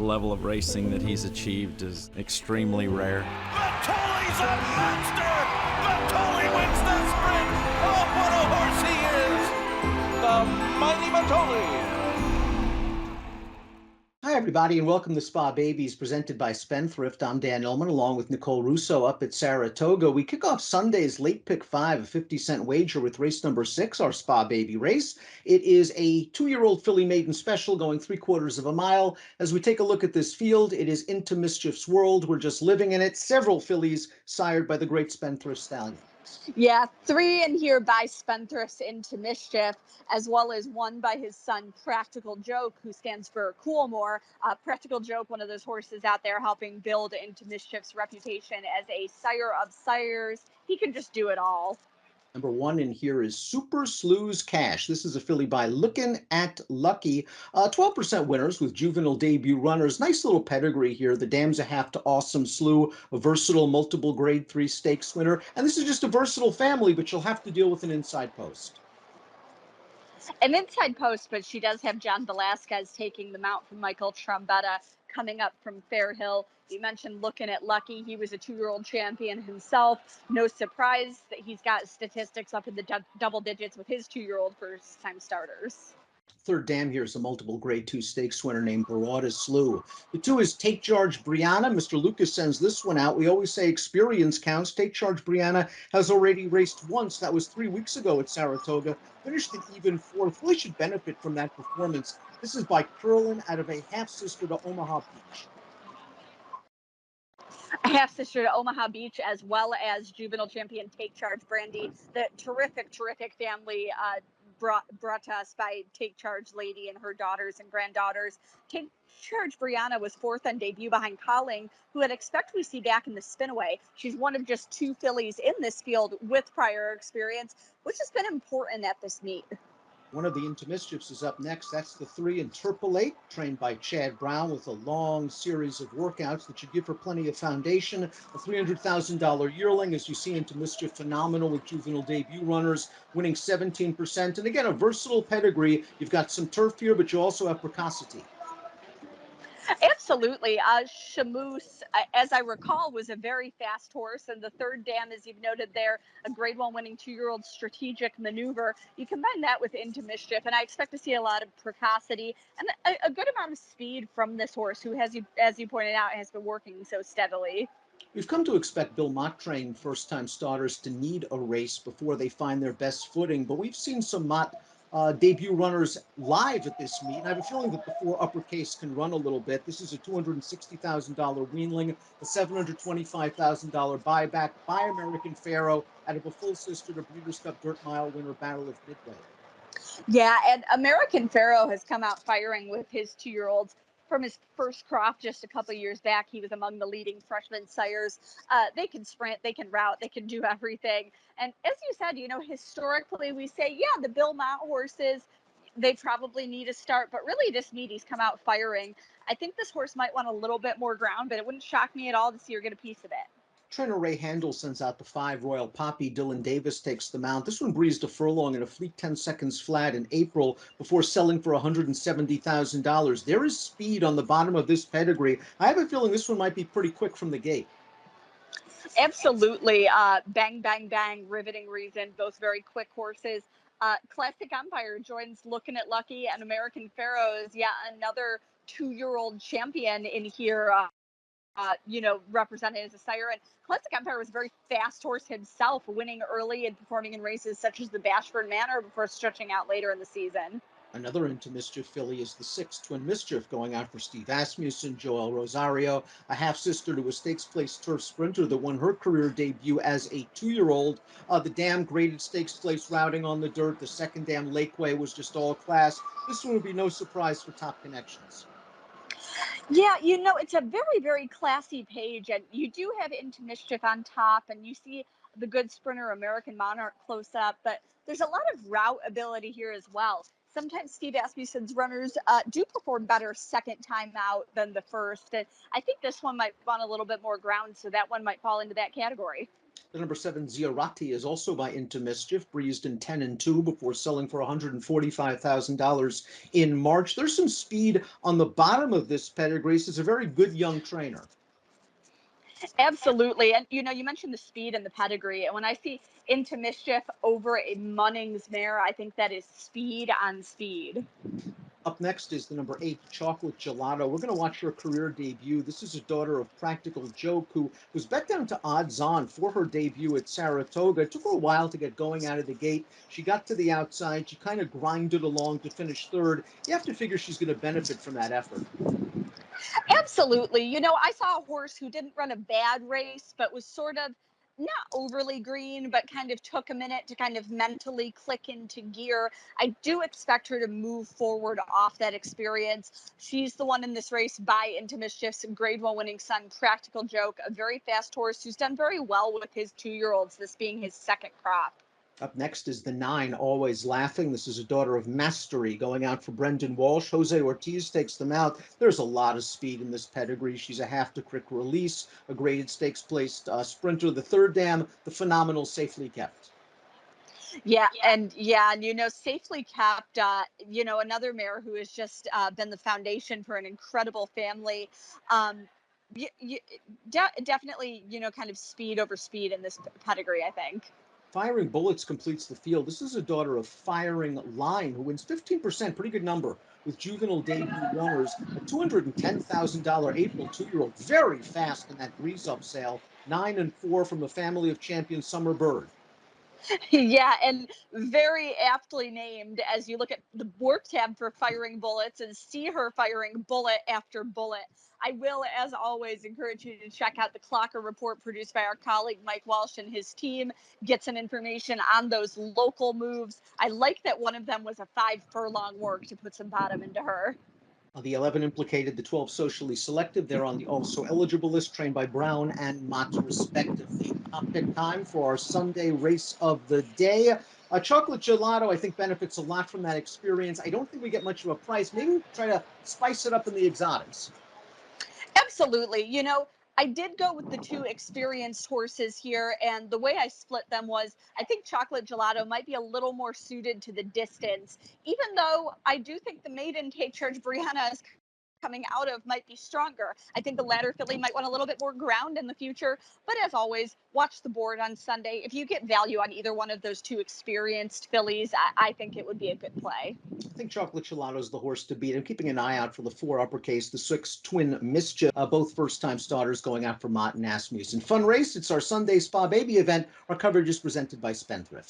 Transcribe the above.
level of racing that he's achieved is extremely rare. Matoli's a monster! Matoli wins the sprint! Oh, what a horse he is! The mighty Matoli! Hi, everybody, and welcome to Spa Babies, presented by Spendthrift. I'm Dan Illman, along with Nicole Russo up at Saratoga. We kick off Sunday's Late Pick 5, a 50-cent wager with race number 6, our Spa Baby race. It is a 2-year-old filly maiden special going 3/4 of a mile. As we take a look at this field, it is Into Mischief's world. We're just living in it. Several fillies sired by the great Spendthrift stallion. Yeah, 3 in here by Spendthrift Into Mischief, as well as 1 by his son, Practical Joke, who stands for Coolmore. Practical Joke, one of those horses out there helping build Into Mischief's reputation as a sire of sires. He can just do it all. Number 1 in here is Super Slew's Cash. This is a filly by Lookin' at Lucky. 12% winners with juvenile debut runners. Nice little pedigree here. The dam's a half to Awesome Slew, a versatile multiple grade 3 stakes winner. And this is just a versatile family, but she'll have to deal with an inside post. An inside post, but she does have John Velasquez taking the mount from Michael Trombetta coming up from Fairhill. You mentioned Looking at Lucky. He was a 2-year-old champion himself. No surprise that he's got statistics up in the double digits with his 2-year-old first-time starters. Third dam here is a multiple grade 2 stakes winner named Barada Slew. The 2 is Take Charge Brianna. Mr. Lucas sends this one out. We always say experience counts. Take Charge Brianna has already raced once. That was 3 weeks ago at Saratoga. Finished an even 4th. Really should benefit from that performance. This is by Curlin out of a half-sister to Omaha Beach. A half-sister to Omaha Beach, as well as juvenile champion Take Charge Brandy. The terrific family brought to us by Take Charge Lady and her daughters and granddaughters. Take Charge Brianna was 4th on debut behind Colling, who I'd expect we see back in the spinaway. She's one of just 2 fillies in this field with prior experience, which has been important at this meet. One of the Into Mischiefs is up next. That's the 3 Interpolate, trained by Chad Brown with a long series of workouts that should give her plenty of foundation. A $300,000 yearling, as you see Into Mischief, phenomenal with juvenile debut runners, winning 17%. And again, a versatile pedigree. You've got some turf here, but you also have precocity. Absolutely. Shamoose, as I recall, was a very fast horse. And the third dam, as you've noted there, a grade 1 winning 2-year-old Strategic Maneuver. You combine that with Into Mischief, and I expect to see a lot of precocity and a good amount of speed from this horse, who, as you pointed out, has been working so steadily. We've come to expect Bill Mott-trained first-time starters to need a race before they find their best footing, but we've seen some Mott debut runners live at this meet, and I have a feeling that the 4 uppercase can run a little bit. This is a $260,000 weanling, a $725,000 buyback by American Pharoah out of a full sister to Breeders' Cup Dirt Mile winner Battle of Midway. Yeah, and American Pharoah has come out firing with his 2-year-olds. From his first crop just a couple years back, he was among the leading freshman sires. They can sprint, they can route, they can do everything. And as you said, historically we say, yeah, the Bill Mott horses, they probably need a start, but really this meet he's come out firing. I think this horse might want a little bit more ground, but it wouldn't shock me at all to see her get a piece of it. Trainer Ray Handel sends out the 5 Royal Poppy. Dylan Davis takes the mount. This one breezed a furlong in a fleet 10 seconds flat in April before selling for $170,000. There is speed on the bottom of this pedigree. I have a feeling this one might be pretty quick from the gate. Absolutely. Bang, bang, bang, riveting reason. Both very quick horses. Classic Empire joins Looking at Lucky, and American Pharoah is yet another 2-year-old champion in here. Represented as a sire. And Classic Empire was a very fast horse himself, winning early and performing in races such as the Bashford Manor before stretching out later in the season. Another Into Mischief filly is the 6 Twin Mischief, going out for Steve Asmussen, Joel Rosario, a half-sister to a stakes place turf sprinter that won her career debut as a 2-year-old. The dam graded stakes place routing on the dirt. The second dam Lakeway was just all class. This one would be no surprise for Top Connections. Yeah, it's a very, very classy page, and you do have Into Mischief on top, and you see the good sprinter American Monarch close up, but there's a lot of route ability here as well. Sometimes Steve Asmussen's runners do perform better second time out than the first, and I think this one might want a little bit more ground, so that one might fall into that category. The number 7 Zerati is also by Into Mischief, breezed in 10-2 before selling for $145,000 in March. There's some speed on the bottom of this pedigree. This is a very good young trainer. Absolutely. And you mentioned the speed and the pedigree. And when I see Into Mischief over a Munnings mare, I think that is speed on speed. Up next is the number 8, Chocolate Gelato. We're going to watch her career debut. This is a daughter of Practical Joke, who was bet down to odds on for her debut at Saratoga. It took her a while to get going out of the gate. She got to the outside. She kind of grinded along to finish third. You have to figure she's going to benefit from that effort. Absolutely. I saw a horse who didn't run a bad race, but was sort of not overly green, but kind of took a minute to kind of mentally click into gear. I do expect her to move forward off that experience. She's the one in this race by Into Mischief's Grade 1 winning son, Practical Joke, a very fast horse who's done very well with his 2-year-olds, this being his second crop. Up next is the 9, Always Laughing. This is a daughter of Mastery going out for Brendan Walsh. Jose Ortiz takes them out. There's a lot of speed in this pedigree. She's a half to quick release, a graded stakes placed sprinter. The 3rd dam, the phenomenal Safely Kept. And safely kept, another mare who has just been the foundation for an incredible family. Um, Definitely, kind of speed over speed in this pedigree, I think. Firing Bullets completes the field. This is a daughter of Firing Line, who wins 15%, pretty good number, with juvenile debut runners. A $210,000 April 2-year-old, very fast in that breeze up sale. 9-4 from the family of champion Summer Bird. Yeah, and very aptly named as you look at the work tab for Firing Bullets and see her firing bullet after bullet. I will, as always, encourage you to check out the Clocker Report produced by our colleague Mike Walsh and his team. Get some information on those local moves. I like that one of them was a 5-furlong work to put some bottom into her. The 11 implicated, the 12 socially selective. They're on the also eligible list, trained by Brown and Mott, respectively. Top pick time for our Sunday race of the day. Chocolate Gelato, I think, benefits a lot from that experience. I don't think we get much of a price. Maybe we try to spice it up in the exotics. Absolutely. I did go with the 2 experienced horses here, and the way I split them was I think Chocolate Gelato might be a little more suited to the distance, even though I do think the maiden Take Charge Brianna is coming out of might be stronger. I think the ladder filly might want a little bit more ground in the future, but as always, watch the board on Sunday. If you get value on either one of those 2 experienced fillies, I think it would be a good play. I think Chocolate Gelato is the horse to beat. I'm keeping an eye out for the 4 uppercase, the 6 Twin Mischief, both first-time starters going out for Mott and Asmussen. Fun race. It's our Sunday Spa Baby event. Our coverage is presented by Spendthrift.